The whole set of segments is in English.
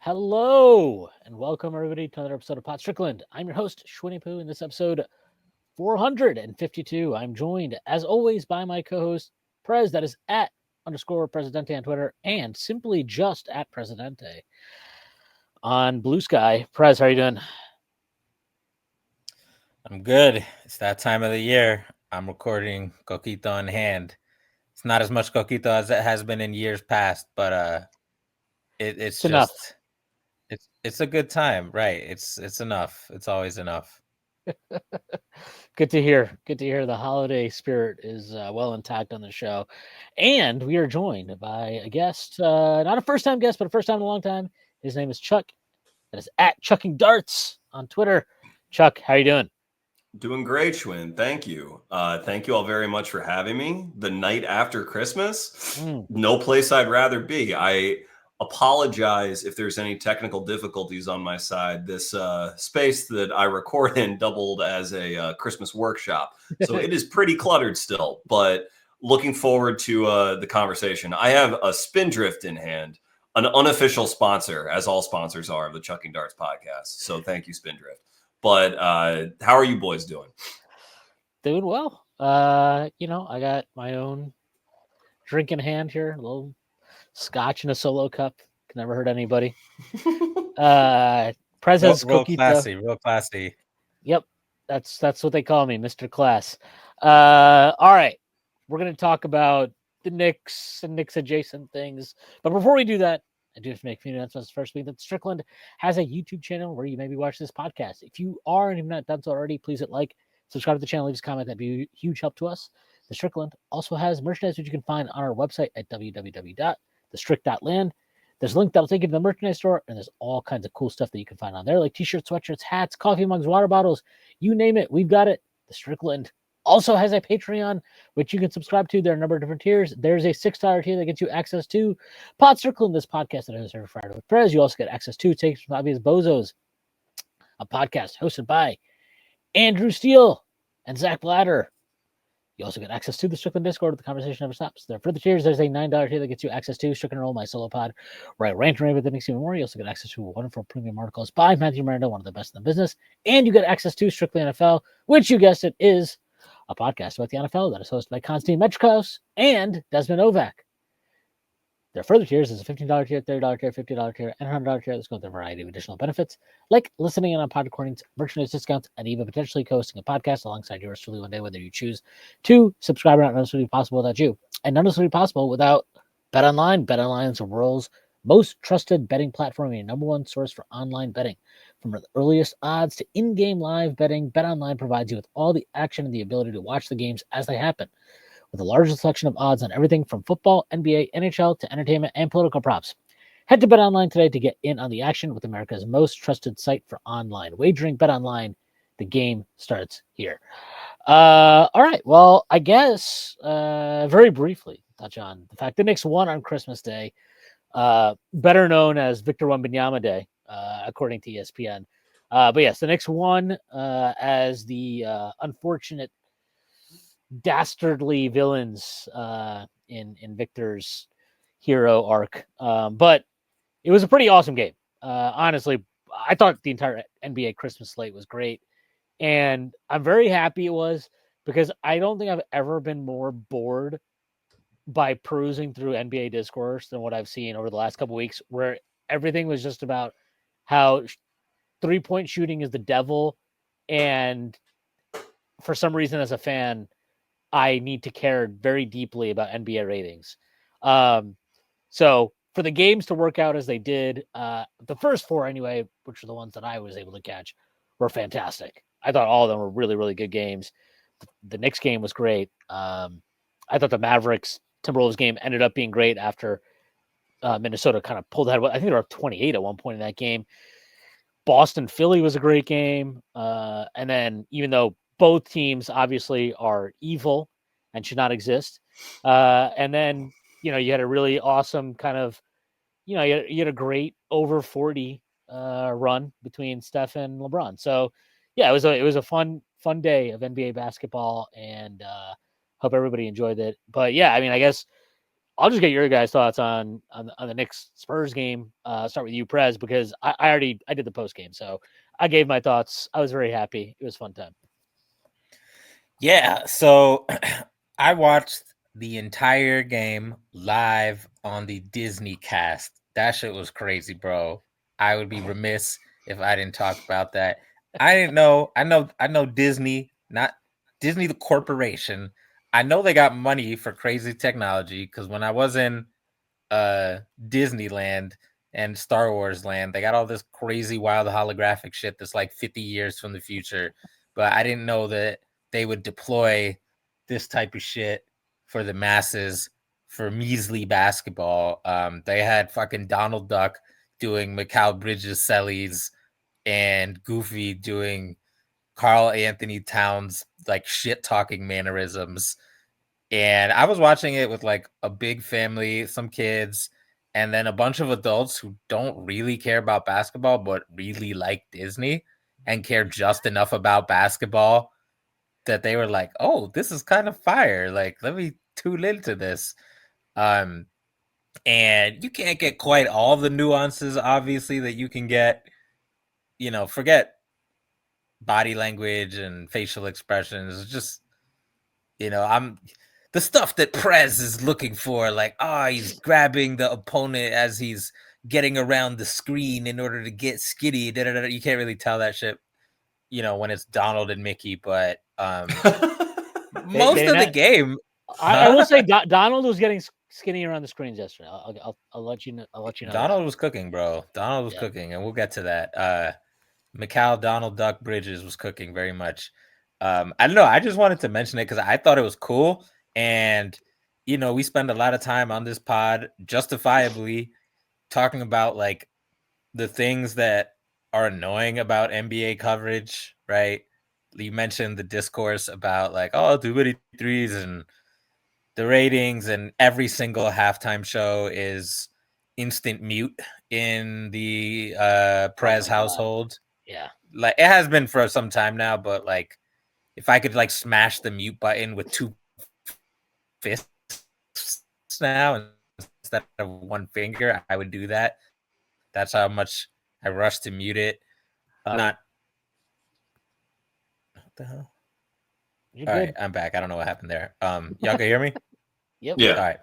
Hello, and welcome everybody to another episode of Pot Strickland. I'm your host, Shwin and Prez. In this episode 452, I'm joined, as always, by my co-host, Prez, that is at _Presidente on Twitter, and simply just at Presidente on Blue Sky. Prez, how are you doing? I'm good. It's that time of the year. I'm recording Coquito in hand. It's not as much Coquito as it has been in years past, but it's enough. just it's a good time, right? It's enough. It's always enough. Good to hear. Good to hear the holiday spirit is well intact on the show. And we are joined by a guest, not a first-time guest, but a first time in a long time. His name is Chuck. That is at Chucking Darts on Twitter. Chuck, how you doing? Doing great, Shwin. Thank you. Thank you all very much for having me. The night after Christmas, no place I'd rather be. I apologize if there's any technical difficulties on my side. This space that I record in doubled as a Christmas workshop. So it is pretty cluttered still, but looking forward to the conversation. I have a Spindrift in hand, an unofficial sponsor, as all sponsors are, of the Chucking Darts podcast. So thank you, Spindrift. But how are you boys doing? Doing well. I got my own drink in hand here, a little scotch in a solo cup. Can never hurt anybody. Prez has real Coquito. classy, real classy. Yep, that's what they call me, Mr. Class. All right, we're gonna talk about the Knicks and Knicks adjacent things, but before we do that, I do have to make a few announcements. First week that Strickland has a YouTube channel where you maybe watch this podcast. If you are and you've not done so already, please hit like, subscribe to the channel, leave us a comment. That'd be a huge help to us. The Strickland also has merchandise which you can find on our website at www.thestrick.land. There's a link that'll take you to the merchandise store, and there's all kinds of cool stuff that you can find on there, like t-shirts, sweatshirts, hats, coffee mugs, water bottles, you name it, we've got it. The Strickland also has a Patreon, which you can subscribe to. There are a number of different tiers. There's a $6 tier that gets you access to Pod Strickland, this podcast that I host every Friday with Prez. You also get access to Takes from Obvious Bozos, a podcast hosted by Andrew Steele and Zach Blatter. You also get access to the Strickland Discord where the conversation never stops. There are further tiers. There's a $9 tier that gets you access to Strickland Roll, my solo pod, where I rant and rave about the Knicks even more. You also get access to wonderful premium articles by Matthew Miranda, one of the best in the business. And you get access to Strictly NFL, which, you guessed it, is a podcast about the NFL that is hosted by Konstantin Metrikos and Desmond Ovak. There are further tiers. There's a $15 tier, $30 tier, $50 tier, and $100 tier. Let's go with a variety of additional benefits, like listening in on pod recordings, merchandise discounts, and even potentially co-hosting a podcast alongside yours truly one day, whether you choose to subscribe or not. None of this would be possible without you. And none of this would be possible without BetOnline. BetOnline is the world's most trusted betting platform and number one source for online betting. From the earliest odds to in-game live betting, BetOnline provides you with all the action and the ability to watch the games as they happen, with the largest selection of odds on everything from football, NBA, NHL, to entertainment and political props. Head to BetOnline today to get in on the action with America's most trusted site for online wagering. BetOnline, the game starts here. All right, well, I guess very briefly touch on the fact the Knicks won on Christmas Day, better known as Victor Wembanyama Day, according to ESPN. But yes, the Knicks won as the unfortunate dastardly villains in Victor's hero arc. But it was a pretty awesome game. Honestly, I thought the entire NBA Christmas slate was great. And I'm very happy it was, because I don't think I've ever been more bored by perusing through NBA discourse than what I've seen over the last couple of weeks, where everything was just about how three-point shooting is the devil. And for some reason, as a fan, I need to care very deeply about NBA ratings. So for the games to work out as they did, the first four anyway, which are the ones that I was able to catch, were fantastic. I thought all of them were really, really good games. The Knicks game was great. I thought the Mavericks Timberwolves game ended up being great after Minnesota kind of pulled ahead. I think they were up 28 at one point in that game. Boston Philly was a great game. And then even though both teams obviously are evil and should not exist. And then, you had a really awesome kind of, you had a great over 40 run between Steph and LeBron. So yeah, it was a fun day of NBA basketball, and hope everybody enjoyed it. But yeah, I mean, I guess I'll just get your guys' thoughts on the Knicks Spurs game. Start with you, Prez, because I did the post game, so I gave my thoughts. I was very happy. It was a fun time. Yeah, so I watched the entire game live on the Disney cast. That shit was crazy, bro. I would be remiss if I didn't talk about that. I didn't know. I know Disney, not Disney the corporation. I know they got money for crazy technology because when I was in Disneyland and Star Wars Land, they got all this crazy wild holographic shit that's like 50 years from the future. But I didn't know that they would deploy this type of shit for the masses for measly basketball. They had fucking Donald Duck doing Mikal Bridges Sellies and Goofy doing Carl Anthony Towns like shit talking mannerisms. And I was watching it with like a big family, some kids, and then a bunch of adults who don't really care about basketball, but really like Disney and care just enough about basketball that they were like, oh, this is kind of fire. Like, let me tune into this. And you can't get quite all the nuances, obviously, that you can get, forget body language and facial expressions. It's just, I'm the stuff that Prez is looking for, like, he's grabbing the opponent as he's getting around the screen in order to get skitty. Da, da, da. You can't really tell that shit, when it's Donald and Mickey, but most of the game. I will say Donald was getting skinny around the screens yesterday. I'll let you know. I'll let you know. Donald was cooking, bro. Donald was cooking, and we'll get to that. Mikal Donald Duck Bridges was cooking very much. I don't know. I just wanted to mention it because I thought it was cool. And, we spend a lot of time on this pod justifiably talking about like the things that are annoying about NBA coverage, right? You mentioned the discourse about like, too many threes and the ratings, and every single halftime show is instant mute in the Prez household. Yeah. Like it has been for some time now, but like if I could like smash the mute button with two fists now instead of one finger, I would do that. That's how much I rush to mute it. Not what the hell? You're All good. right, I'm back. I don't know what happened there. Y'all can hear me? Yep. Yeah.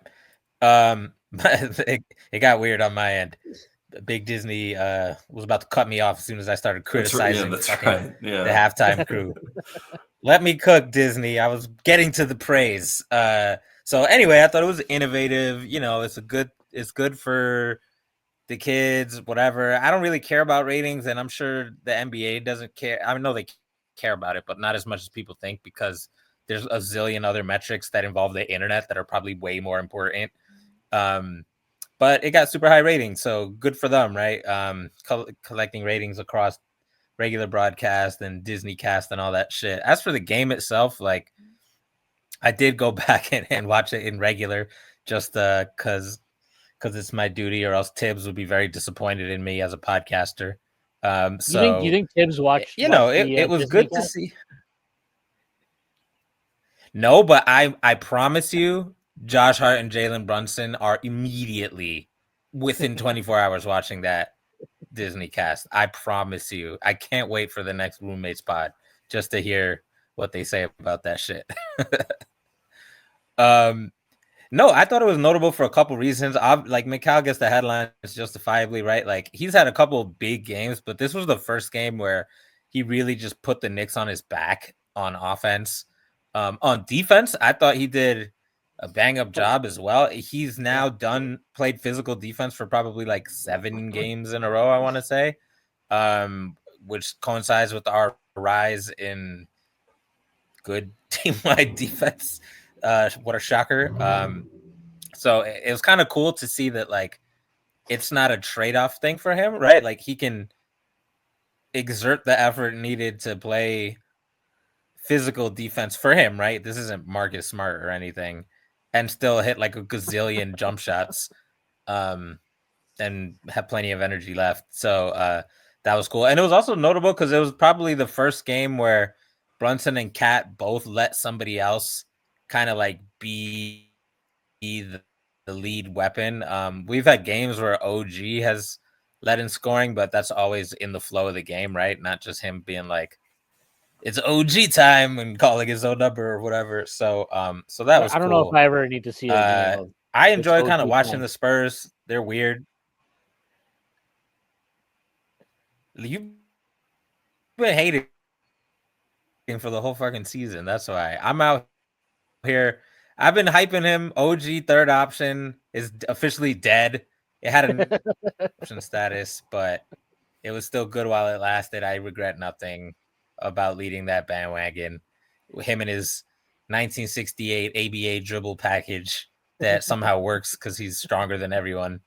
All right. It got weird on my end. Big Disney was about to cut me off as soon as I started criticizing the halftime crew. Let me cook, Disney. I was getting to the praise. So anyway, I thought it was innovative. It's good for the kids, whatever. I don't really care about ratings, and I'm sure the NBA doesn't care. I know they care about it, but not as much as people think because there's a zillion other metrics that involve the internet that are probably way more important. But it got super high ratings, so good for them, right? Collecting ratings across regular broadcast and Disney cast and all that shit. As for the game itself, like I did go back and watch it in regular just because it's my duty, or else Tibbs would be very disappointed in me as a podcaster. You think Tibbs watched? It was good to see. No, but I promise you, Josh Hart and Jalen Brunson are immediately within 24 hours watching that Disney cast. I promise you. I can't wait for the next roommates pod just to hear what they say about that shit. No, I thought it was notable for a couple reasons. Like Mikal gets the headlines justifiably, right? Like he's had a couple of big games, but this was the first game where he really just put the Knicks on his back on offense. On defense, I thought he did a bang up job as well. He's now played physical defense for probably like 7 games in a row, I want to say, which coincides with our rise in good team-wide defense. What a shocker. So it was kind of cool to see that like it's not a trade-off thing for him, right? Like he can exert the effort needed to play physical defense for him, right? This isn't Marcus Smart or anything, and still hit like a gazillion jump shots, and have plenty of energy left. So that was cool. And it was also notable because it was probably the first game where Brunson and Cat both let somebody else kind of like be the lead weapon. We've had games where OG has led in scoring, but that's always in the flow of the game, right? Not just him being like, it's OG time and calling his own number or whatever. So that was I don't know if cool. I ever need to see a game of I it's enjoy kind of OG watching time. the Spurs. They're weird. You've been hating for the whole fucking season. That's why I'm out here. I've been hyping him. OG third option is officially dead. It had an option status, but it was still good while it lasted. I regret nothing about leading that bandwagon. Him and his 1968 ABA dribble package that somehow works because he's stronger than everyone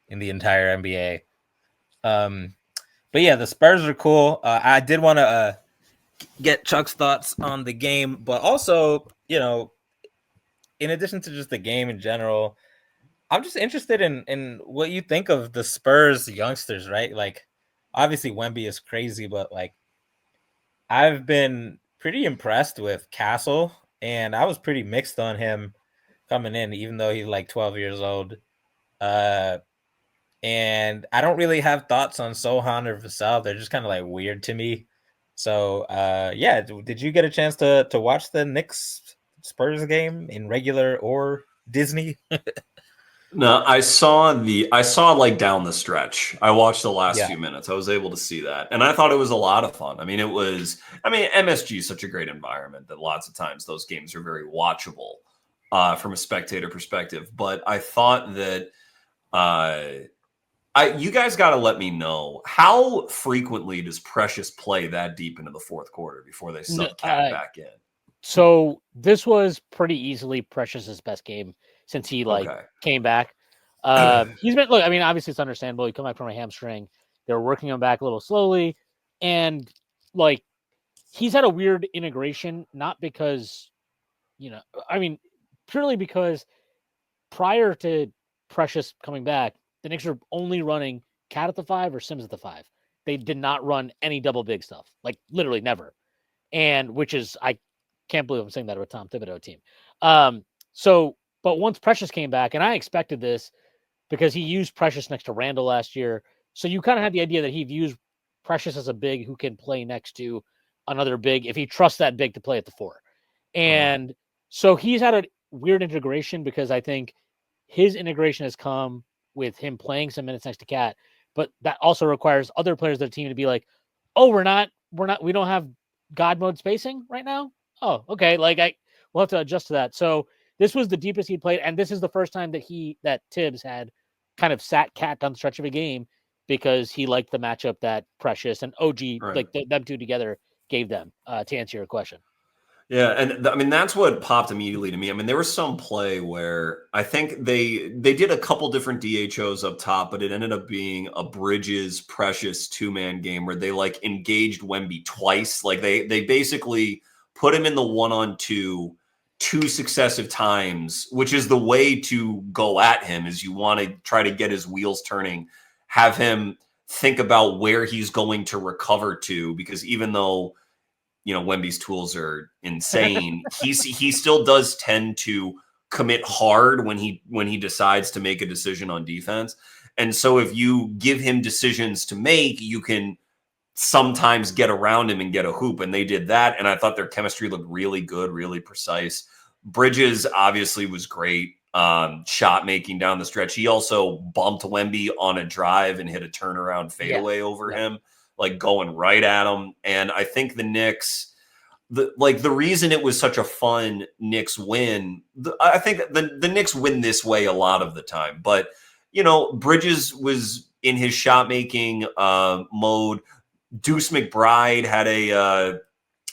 in the entire NBA. But yeah, the Spurs are cool. I did want to get Chuck's thoughts on the game, but also, in addition to just the game in general, I'm just interested in what you think of the Spurs youngsters, right? Like, obviously Wemby is crazy, but like, I've been pretty impressed with Castle, and I was pretty mixed on him coming in, even though he's like 12 years old. And I don't really have thoughts on Sohan or Vassell. They're just kind of like weird to me. So yeah, did you get a chance to watch the Knicks Spurs game in regular or Disney? No, I saw like down the stretch. I watched the last Yeah. few minutes. I was able to see that. And I thought it was a lot of fun. MSG is such a great environment that lots of times those games are very watchable from a spectator perspective. But I thought that you guys got to let me know, how frequently does Precious play that deep into the fourth quarter before they sub Cat back in? So this was pretty easily Precious's best game since he came back. He's been obviously it's understandable. He come back from a hamstring. They're working him back a little slowly, and like he's had a weird integration, not because purely because prior to Precious coming back, the Knicks were only running Cat at the 5 or Sims at the 5. They did not run any double big stuff, like literally never. And which is, I can't believe I'm saying that about Tom Thibodeau team. But once Precious came back, and I expected this because he used Precious next to Randall last year. So you kind of had the idea that he views Precious as a big who can play next to another big if he trusts that big to play at the 4. And so he's had a weird integration because I think his integration has come with him playing some minutes next to Cat, but that also requires other players of the team to be like, oh, we don't have God mode spacing right now. Oh, okay. We'll have to adjust to that. So this was the deepest he'd played. And this is the first time that Tibbs had kind of sat Cat down the stretch of a game because he liked the matchup that Precious and OG, them two together gave them, to answer your question. Yeah, and that's what popped immediately to me. There was some play where I think they did a couple different DHOs up top, but it ended up being a Bridges Precious 2-man game where they engaged Wemby twice. Like they basically put him in the 1-on-2 2 successive times, which is the way to go at him. Is you want to try to get his wheels turning, have him think about where he's going to recover to, because even though Wemby's tools are insane, he still does tend to commit hard when he decides to make a decision on defense. And so if you give him decisions to make, you can sometimes get around him and get a hoop. And they did that. And I thought their chemistry looked really good, really precise. Bridges obviously was great. Shot making down the stretch. He also bumped Wemby on a drive and hit a turnaround fadeaway over him, going right at him. And I think the Knicks, the reason it was such a fun Knicks win, I think the Knicks win this way a lot of the time. But, Bridges was in his shot making mode. Deuce McBride had a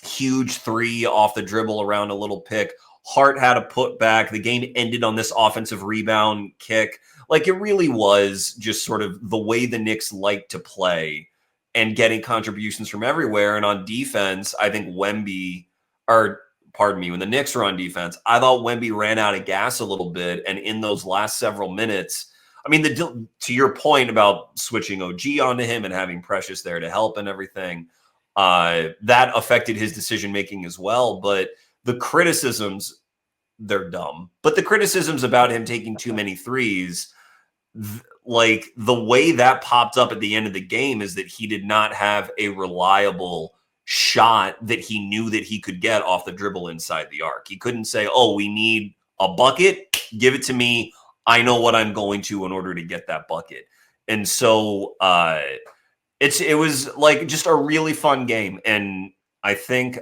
huge 3 off the dribble around a little pick. Hart had a putback. The game ended on this offensive rebound kick. It really was just sort of the way the Knicks like to play and getting contributions from everywhere. And on defense, I think when the Knicks were on defense, I thought Wemby ran out of gas a little bit. And in those last several minutes, to your point about switching OG onto him and having Precious there to help and everything, that affected his decision-making as well. But the criticisms they're dumb. But the criticisms about him taking too many threes, like the way that popped up at the end of the game is that he did not have a reliable shot that he knew that he could get off the dribble inside the arc. He couldn't say, oh, we need a bucket, give it to me. I know what I'm going to in order to get that bucket. And so it was like just a really fun game. And I think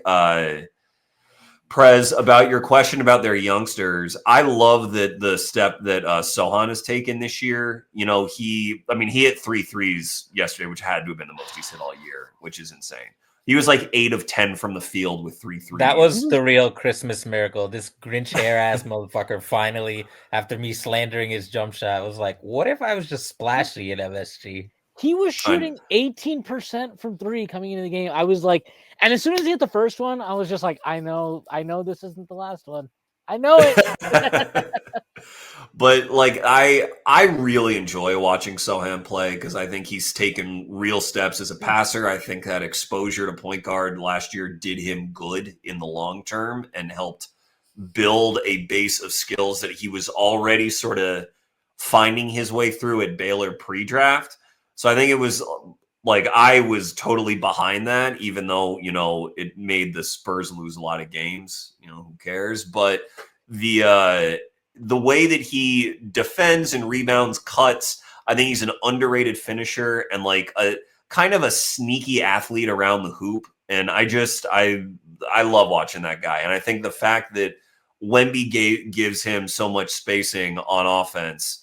Prez, about your question about their youngsters, I love that the step that Sohan has taken this year. You know, he hit 3 threes yesterday, which had to have been the most he's hit all year, which is insane. He was like 8 of 10 from the field with 3 threes. That was the real Christmas miracle. This Grinch hair ass motherfucker finally, after me slandering his jump shot, was like, what if I was just splashy at MSG? He was shooting 18% from 3 coming into the game. I was like, and as soon as he hit the first one, I was just like, I know this isn't the last one. I know it. But like I really enjoy watching Sohan play because I think he's taken real steps as a passer. I think that exposure to point guard last year did him good in the long term and helped build a base of skills that he was already sort of finding his way through at Baylor pre-draft. So I think it was like I was totally behind that, even though, you know, it made the Spurs lose a lot of games. You know, who cares? But the way that he defends and rebounds, cuts, I think he's an underrated finisher and like a kind of a sneaky athlete around the hoop. And I love watching that guy. And I think the fact that Wemby gives him so much spacing on offense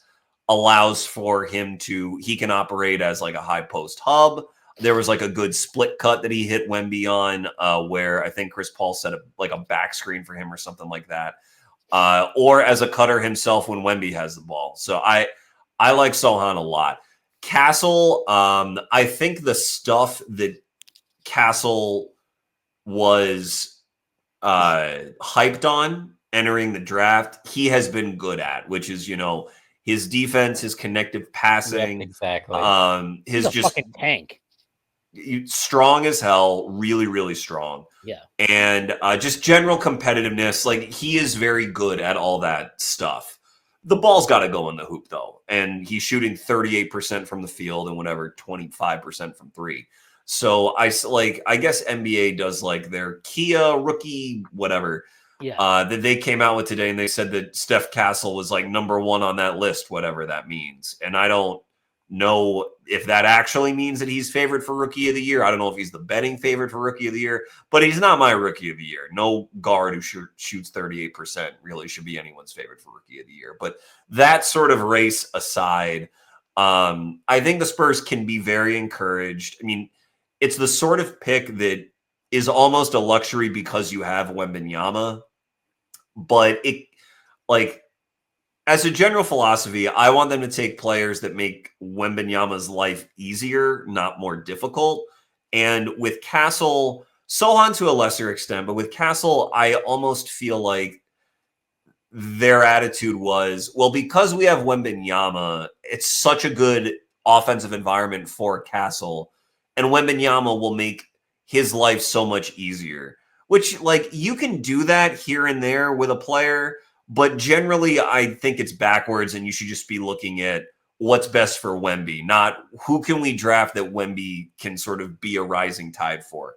allows for him he can operate as like a high post hub. There was like a good split cut that he hit Wemby on where I think Chris Paul set a back screen for him or something like that. Or as a cutter himself when Wemby has the ball. So I like Sohan a lot. Castle, I think the stuff that Castle was hyped on entering the draft, he has been good at, which is, you know, his defense, his connective passing. Yep, exactly. He's a fucking tank. Strong as hell, really, really strong. Yeah. And just general competitiveness. Like, he is very good at all that stuff. The ball's got to go in the hoop, though. And he's shooting 38% from the field and whatever, 25% from 3. So I guess NBA does like their Kia rookie, whatever. Yeah. That they came out with today, and they said that Steph Castle was like number 1 on that list, whatever that means. And I don't know if that actually means that he's favored for rookie of the year. I don't know if he's the betting favorite for rookie of the year, but he's not my rookie of the year. No guard who shoots 38% really should be anyone's favorite for rookie of the year. But that sort of race aside, I think the Spurs can be very encouraged. I mean, it's the sort of pick that is almost a luxury because you have Wembanyama. But it, like, as a general philosophy, I want them to take players that make Wembanyama's life easier, not more difficult. And with Castle, Sohan to a lesser extent, but with Castle, I almost feel like their attitude was, well, because we have Wembanyama, it's such a good offensive environment for Castle, and Wembanyama will make his life so much easier. Which, like, you can do that here and there with a player, but generally I think it's backwards, and you should just be looking at what's best for Wemby, not who can we draft that Wemby can sort of be a rising tide for.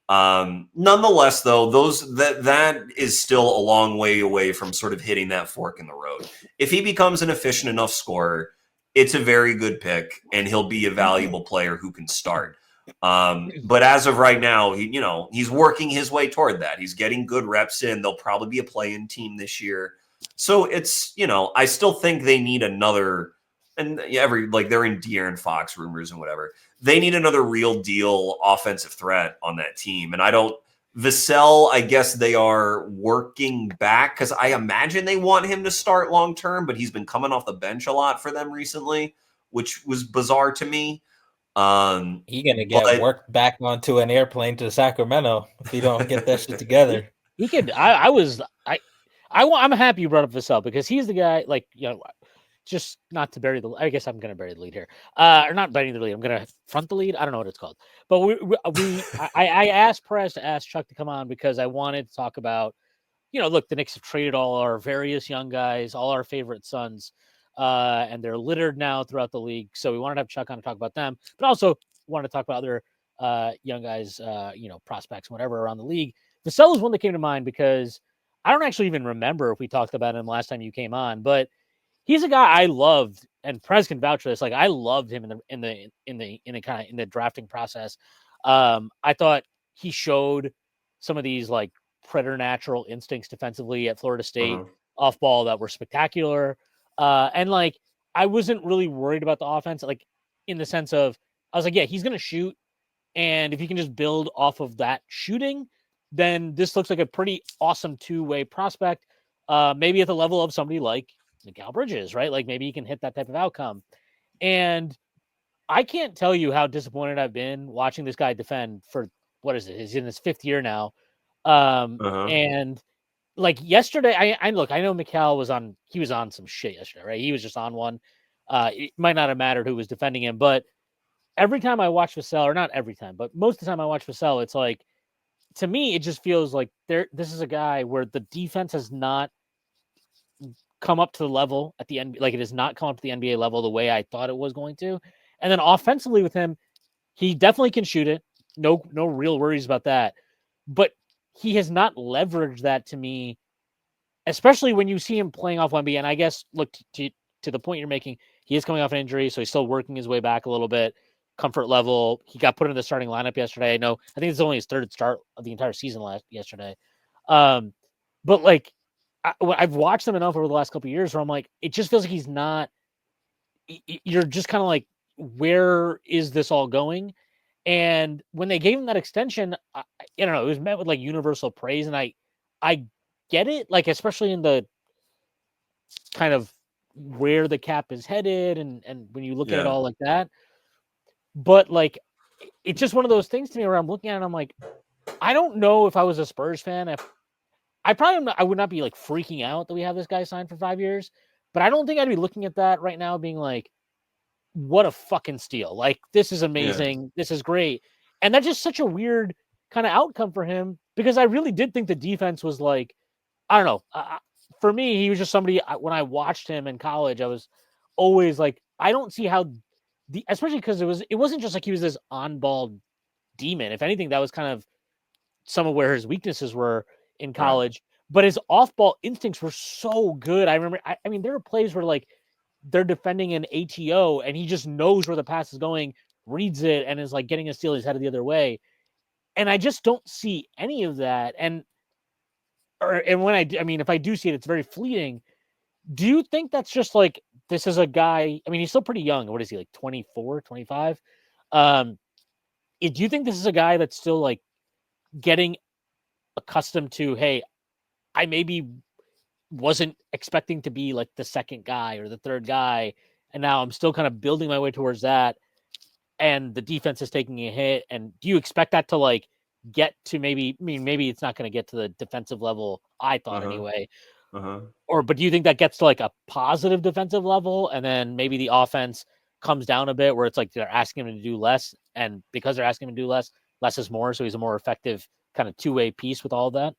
Nonetheless, though, that is still a long way away from sort of hitting that fork in the road. If he becomes an efficient enough scorer, it's a very good pick, and he'll be a valuable player who can start. But as of right now, he's working his way toward that. He's getting good reps in. They'll probably be a play-in team this year. So it's, I still think they need another, and they're in De'Aaron Fox rumors and whatever. They need another real deal offensive threat on that team. And Vassell, I guess they are working back because I imagine they want him to start long-term, but he's been coming off the bench a lot for them recently, which was bizarre to me. He gonna get worked back onto an airplane to Sacramento if he don't get that shit together. He could. I'm happy you brought up Vassell because he's the guy. Just not to bury the. I guess I'm gonna bury the lead here. Or not burying the lead. I'm gonna front the lead. I don't know what it's called. But I asked Prez to ask Chuck to come on because I wanted to talk about, look, the Knicks have traded all our various young guys, all our favorite sons, and they're littered now throughout the league. So we wanted to have Chuck on to talk about them, but also wanted to talk about other young guys, prospects, whatever, around the league. Vassell is one that came to mind because I don't actually even remember if we talked about him last time you came on, but he's a guy I loved, and Prez can vouch for this. Like, I loved him in the drafting process. I thought he showed some of these like preternatural instincts defensively at Florida State off ball that were spectacular. And like, I wasn't really worried about the offense, like in the sense of I was like, yeah, he's going to shoot. And if he can just build off of that shooting, then this looks like a pretty awesome two-way prospect. Maybe at the level of somebody like Mikal Bridges, right? Like maybe he can hit that type of outcome. And I can't tell you how disappointed I've been watching this guy defend for what is it? He's in his 5th year now. And like yesterday, I look, I know Mikal was on some shit yesterday, right? He was just on one. It might not have mattered who was defending him, but every time I watch Vassell, or not every time, but most of the time I watch Vassell, it's like, to me, it just feels like this is a guy where the defense has not come up to the level at the end. Like, it has not come up to the NBA level the way I thought it was going to. And then offensively with him, he definitely can shoot it. No real worries about that. But he has not leveraged that to me, especially when you see him playing off Wemby. And I guess, look, to the point you're making, he is coming off an injury, so he's still working his way back a little bit. Comfort level. He got put in the starting lineup yesterday. I think it's only his 3rd start of the entire season yesterday. But like, I've watched him enough over the last couple of years where I'm like, it just feels like he's not. You're just kind of like, where is this all going? And when they gave him that extension, I don't know, it was met with like universal praise, and I get it, like especially in the kind of where the cap is headed, and when you look at it all like that. But like, it's just one of those things to me where I'm looking at it, and I'm like, I don't know if I was a Spurs fan, if I would not be like freaking out that we have this guy signed for 5 years, but I don't think I'd be looking at that right now being like, what a fucking steal. Like, this is amazing. Yeah. This is great. And that's just such a weird kind of outcome for him, because I really did think the defense was like, I don't know. For me, he was just somebody, when I watched him in college, I was always like, I don't see how especially because it wasn't just like he was this on-ball demon. If anything, that was kind of some of where his weaknesses were in college, but his off-ball instincts were so good. I remember, I mean, there are plays where like they're defending an ATO and he just knows where the pass is going, reads it, and is like getting a steal. He's headed the other way. And I just don't see any of that. And when I mean, if I do see it, it's very fleeting. Do you think that's just like, this is a guy, I mean, he's still pretty young. What is he, like 24, 25? Do you think this is a guy that's still like getting accustomed to, hey, I maybe wasn't expecting to be like the second guy or the third guy, and now I'm still kind of building my way towards that, and the defense is taking a hit? And do you expect that to like get to maybe it's not going to get to the defensive level, I thought anyway. But do you think that gets to like a positive defensive level, and then maybe the offense comes down a bit where it's like they're asking him to do less, and because they're asking him to do less is more, so he's a more effective kind of two-way piece with all of that?